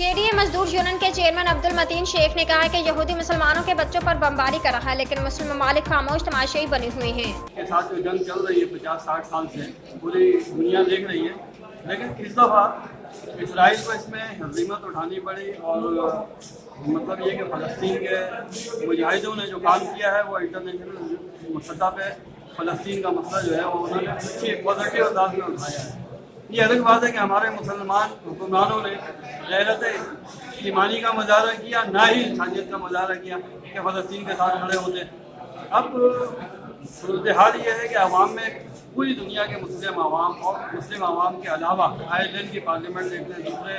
JDA मजदूर union के chairman Abdul Mateen Sheikh ने कहा कि यहूदी मुसलमानों के बच्चों पर बमबारी कर रहा है, लेकिन मुस्लिम ममालिक खामोश तमाशाई बने हुए हैं। के साथ जो जंग चल रही है 50-60 साल से पूरी दुनिया देख रही है, लेकिन इस दफ़ा इसराइल को इसमें हज़ीमत उठानी पड़ी और मतलब ये कि फ़लस्तीन के मुजाहिदों ने जो काम किया है वो इंटरनेशनल सतह पे फ़लस्तीन का मसला जो है वो उन्होंने अच्छी पॉजिटिव अंदाज में उठाया है। ये अलग बात है कि हमारे मुसलमान हुक्मरानों ने गैरत ईमानी का मुजाहरा किया, ना ही इंसानियत का मुजाहरा किया कि फ़लस्तीन के साथ खड़े होते। अब सूरत हाल ये है कि आवाम में पूरी दुनिया के मुस्लिम आवाम और मुस्लिम आवाम के अलावा आए दिन की पार्लियामेंट देखते दूसरे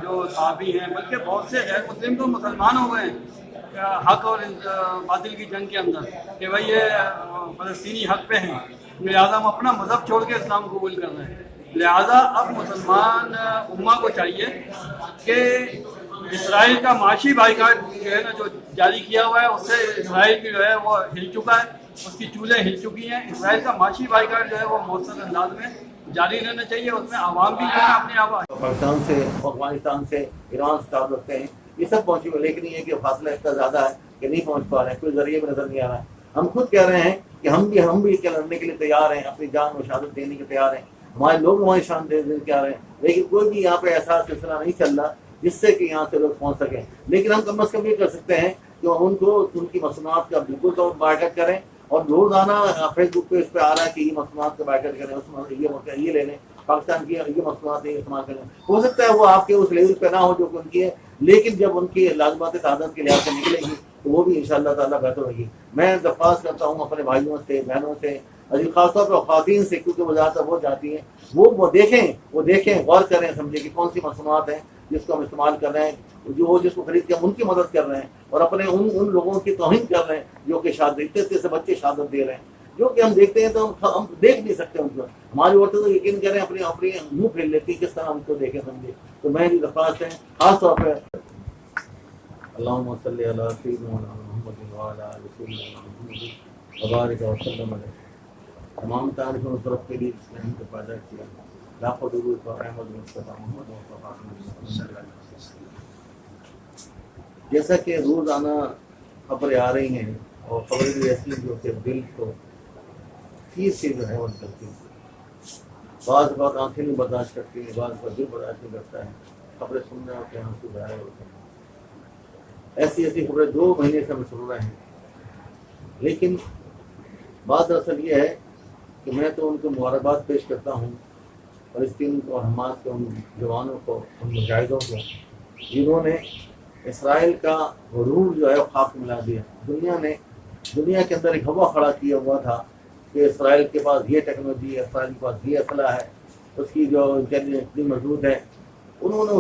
जो साहबी हैं, बल्कि बहुत से गैर मुस्लिम तो मुसलमान हो गए हैं हक और बातिल की जंग के अंदर कि भाई ये फ़लस्तीनी हक पे हैं, लिहाजा हम अपना मज़हब छोड़ के इस्लाम कबूल कर रहे हैं। लिहाजा अब मुसलमान उम्मा को चाहिए कि इसराइल का माशी बाइकाट जो है ना जो जारी किया हुआ है उससे इसराइल की जो है वो हिल चुका है, उसकी चूल्हे हिल चुकी हैं। इसराइल का माशी बाइकाट जो है वो मौसम अंदाज में जारी रहना चाहिए, उसमें आवाम भी जो है अपनी आवाज़ पाकिस्तान से, अफगानिस्तान से, ईरान से ताल्लुक़ रखते हैं, ये सब पहुँचे हुए, लेकिन ये कि फासला इतना ज़्यादा है कि नहीं पहुँच पा रहे हैं, कोई जरिए भी नज़र नहीं आ रहा है। हम खुद कह रहे हैं कि हम भी क्या लड़ने के लिए तैयार हैं, अपनी जान और शहादत देने के तैयार हैं, हमारे लोग हमारी शान देने के तैयार हैं, लेकिन कोई भी यहाँ पे ऐसा सिलसिला नहीं चल रहा जिससे कि यहाँ से लोग पहुँच सकें। लेकिन हम कम अज़ कम ये कर सकते हैं कि उनको उनकी मसनूआत का बिल्कुल तो बायकॉट करें, और रोज़ाना फेसबुक पे इस पर आ रहा है कि ये मसनूआत का बायकॉट करें, उसमें ये ले लें, पाकिस्तान की ये मसनूआत इस्तेमाल करें। हो सकता है वो आपके उस लेवल पे ना हो जो उनकी है, लेकिन जब उनकी लाजमात तादाद के लिहाज से निकलेगी तो वो भी इंशाअल्लाह ताला बेहतर होगी। मैं दरख्वास्त करता हूँ अपने भाइयों से, बहनों से, खासतौर पर ख़वातीन से, क्योंकि वो ज़्यादातर वो जाती हैं, वो देखें, गौर करें, समझें कि कौन सी मसनूआत हैं जिसको हम इस्तेमाल कर रहे हैं, जो जिसको खरीद के हम उनकी मदद कर रहे हैं, और अपने उन लोगों की तौहीन कर रहे हैं जो कि शहादत से बच्चे शहादत दे रहे हैं, जो कि हम देखते हैं तो हम देख नहीं सकते उनको। हमारी औरतें तो यकीन करें अपनी मुँह फेर लेती किस तरह उनको देखें समझे। तो मैं भी दरख्वास्त है खासतौर पर अल्लाहुम्मा सल्ली अला सय्यिदिना मुहम्मद व अला आलि सय्यिदिना मुहम्मद व बारिक व सल्लम अलैहि। तमाम तारीफ़ उस तरफ के लिए जिसने हमको पैदा किया, लाखों दुरूद व रहमत मुस्तफ़ा मोहम्मद मुस्तफ़ा। जैसा कि रोज़ाना खबरें आ रही हैं और खबरें भी ऐसी जो कि दिल को चीज़ से जो है वो करती हैं, बाज़ बात आँखें नहीं बर्दाश्त करती हैं, बाज़ बात दिल बर्दाश्त नहीं करता है, खबरें सुनने होते हैं, आंसू बहाए होते हैं। ऐसी खबरें 2 महीने से हम सुन रहे हैं, लेकिन बात दरअसल ये है कि मैं तो उनको मुबारकबाद पेश करता हूँ, फ़लस्तीन को, हमास के उन जवानों को, उन मुजाहिदों को जिन्होंने इसराइल का गुरूर जो है वो खाक मिला दिया। दुनिया के अंदर एक हवा खड़ा किया हुआ था कि इसराइल के पास ये टेक्नोलॉजी है, इसराइल के पास ये असला है, उसकी जो इंटेलिजेंस इतनी मौजूद है, उन्होंने